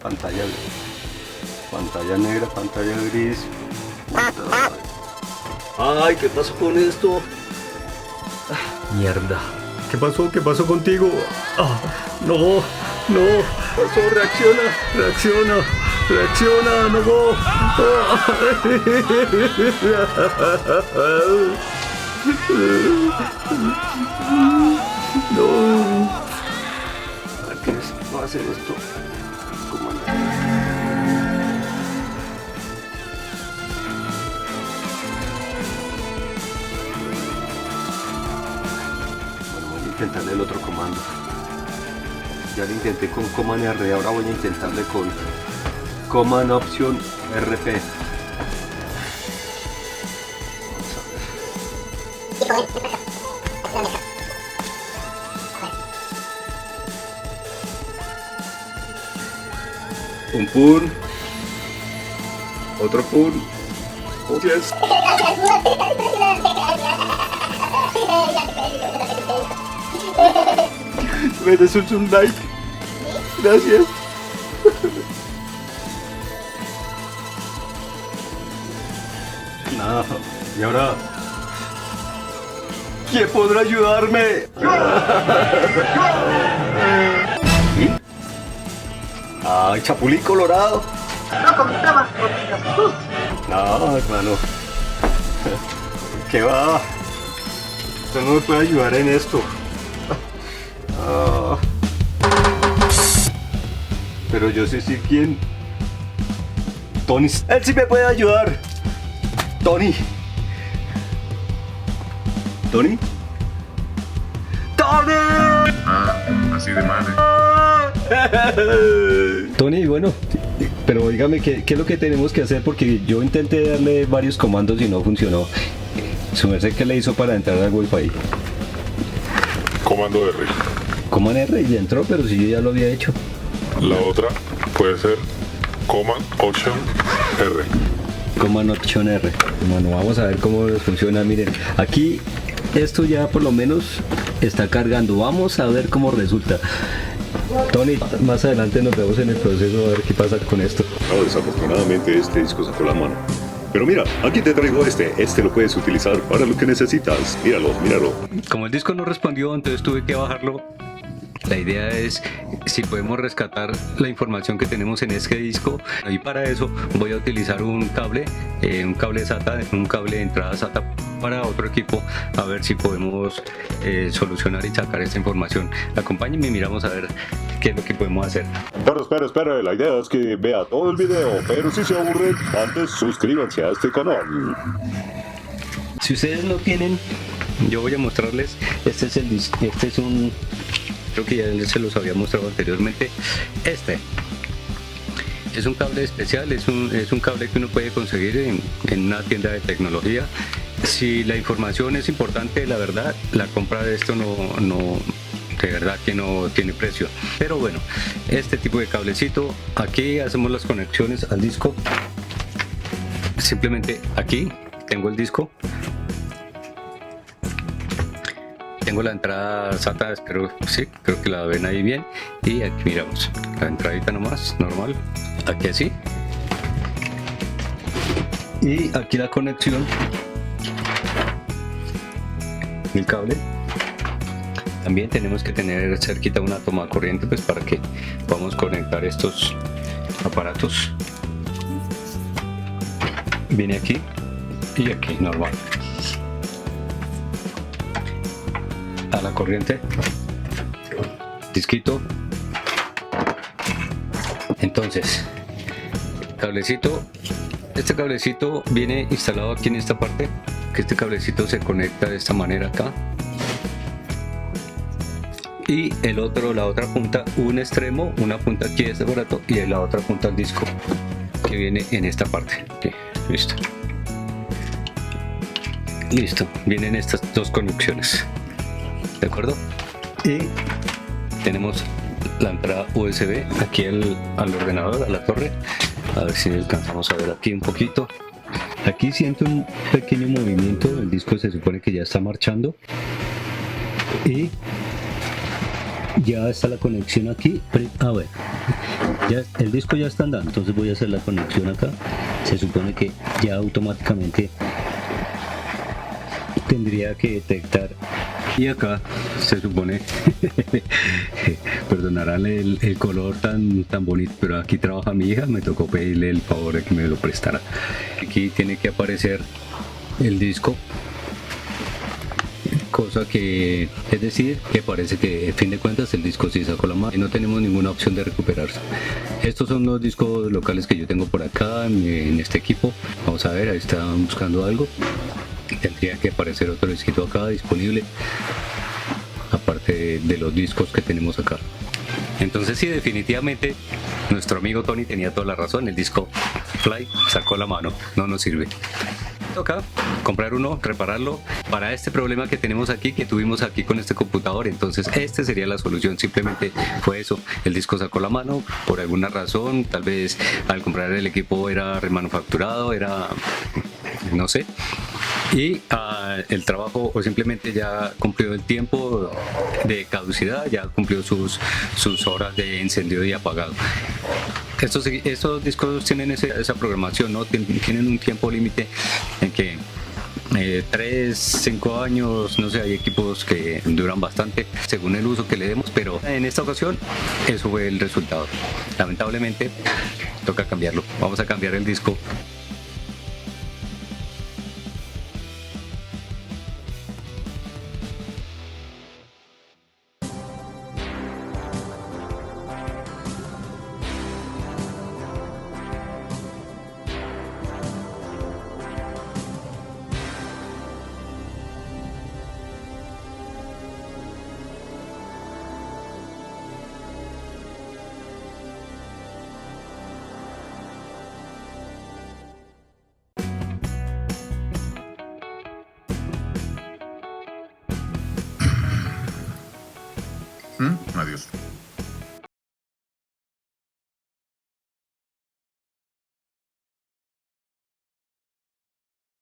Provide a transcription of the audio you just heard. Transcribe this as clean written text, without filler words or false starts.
Pantalla, pantalla negra, pantalla gris. Ay, ¿qué pasó con esto? Mierda. ¿Qué pasó? ¿Qué pasó contigo? No, no. Pasó, reacciona, reacciona, reacciona, no. No. ¿Para qué va a hacer esto? Intentar el otro comando. Ya lo intenté con Command R, ahora voy a intentarle con Command Option RP. Un pun, otro pun. Oh, yes. Me des un like. Gracias. No, y ahora, ¿quién podrá ayudarme? Ay, Chapulín Colorado. No contabas con Jesús. No, hermano. ¿Qué va? Usted no me puede ayudar en esto. Pero yo sé si quién. Tony. Él sí me puede ayudar. Tony. ¿Tony? ¡Tony! Así de madre. Tony, bueno, pero dígame ¿qué es lo que tenemos que hacer? Porque yo intenté darle varios comandos y no funcionó. Su merced, ¿qué le hizo para entrar al Wi-Fi? Comando R. Command R y entró, pero si yo ya lo había hecho. La otra puede ser Command Option R. Command Option R. Bueno, vamos a ver cómo funciona. Miren, aquí esto ya por lo menos está cargando. Vamos a ver cómo resulta. Tony, más adelante nos vemos en el proceso a ver qué pasa con esto. No, desafortunadamente este disco sacó la mano. Pero mira, aquí te traigo este lo puedes utilizar para lo que necesitas. Míralo, míralo. Como el disco no respondió, entonces tuve que bajarlo. La idea es si podemos rescatar la información que tenemos en este disco, y para eso voy a utilizar un cable SATA, un cable de entrada SATA para otro equipo, a ver si podemos solucionar y sacar esta información. Acompáñenme y miramos a ver qué es lo que podemos hacer. Pero espera, la idea es que vea todo el video, pero si se aburre, antes suscríbanse a este canal. Si ustedes no tienen, yo voy a mostrarles, este es un, creo que ya se los había mostrado anteriormente. Este es un cable especial, es un cable que uno puede conseguir en una tienda de tecnología. Si la información es importante, la verdad, la compra de esto no de verdad que no tiene precio. Pero bueno, este tipo de cablecito, aquí hacemos las conexiones al disco. Simplemente aquí tengo el disco. Tengo la entrada SATA, espero, sí, creo que la ven ahí bien. Y aquí miramos, la entradita nomás, normal, aquí así. Y aquí la conexión, el cable. También tenemos que tener cerquita una toma de corriente, pues para que podamos conectar estos aparatos. Viene aquí y aquí, normal. A la corriente, disquito. Entonces, cablecito, este cablecito viene instalado aquí en esta parte, que este cablecito se conecta de esta manera acá, y el otro, la otra punta, un extremo, una punta aquí de este aparato y la otra punta al disco, que viene en esta parte. Okay, listo, vienen estas dos conexiones. ¿De acuerdo? Y tenemos la entrada USB aquí al ordenador, a la torre. A ver si alcanzamos a ver aquí un poquito. Aquí siento un pequeño movimiento, el disco se supone que ya está marchando. Y ya está la conexión aquí. A ver, ya el disco ya está andando, entonces voy a hacer la conexión acá. Se supone que ya automáticamente tendría que detectar, y acá se supone perdonarán el color tan bonito, pero aquí trabaja mi hija, me tocó pedirle el favor de que me lo prestara. Aquí tiene que aparecer el disco, cosa que es decir que parece que a fin de cuentas el disco sí sacó la mano y no tenemos ninguna opción de recuperarse. Estos son los discos locales que yo tengo por acá en este equipo. Vamos a ver, ahí están buscando algo. Tendría que aparecer otro disquito acá disponible, aparte de los discos que tenemos acá. Entonces sí, definitivamente nuestro amigo Tony tenía toda la razón, el disco Fly sacó la mano, no nos sirve. Toca comprar uno, repararlo para este problema que tenemos aquí, que tuvimos aquí con este computador. Entonces este sería la solución, simplemente fue eso, el disco sacó la mano por alguna razón, tal vez al comprar el equipo era remanufacturado, era no sé, y el trabajo o simplemente ya cumplió el tiempo de caducidad, ya cumplió sus horas de encendido y apagado. Estos discos tienen esa programación, ¿no? Tienen un tiempo límite en que 3, 5 años, no sé, hay equipos que duran bastante según el uso que le demos, pero en esta ocasión eso fue el resultado. Lamentablemente toca cambiarlo, vamos a cambiar el disco. Adiós.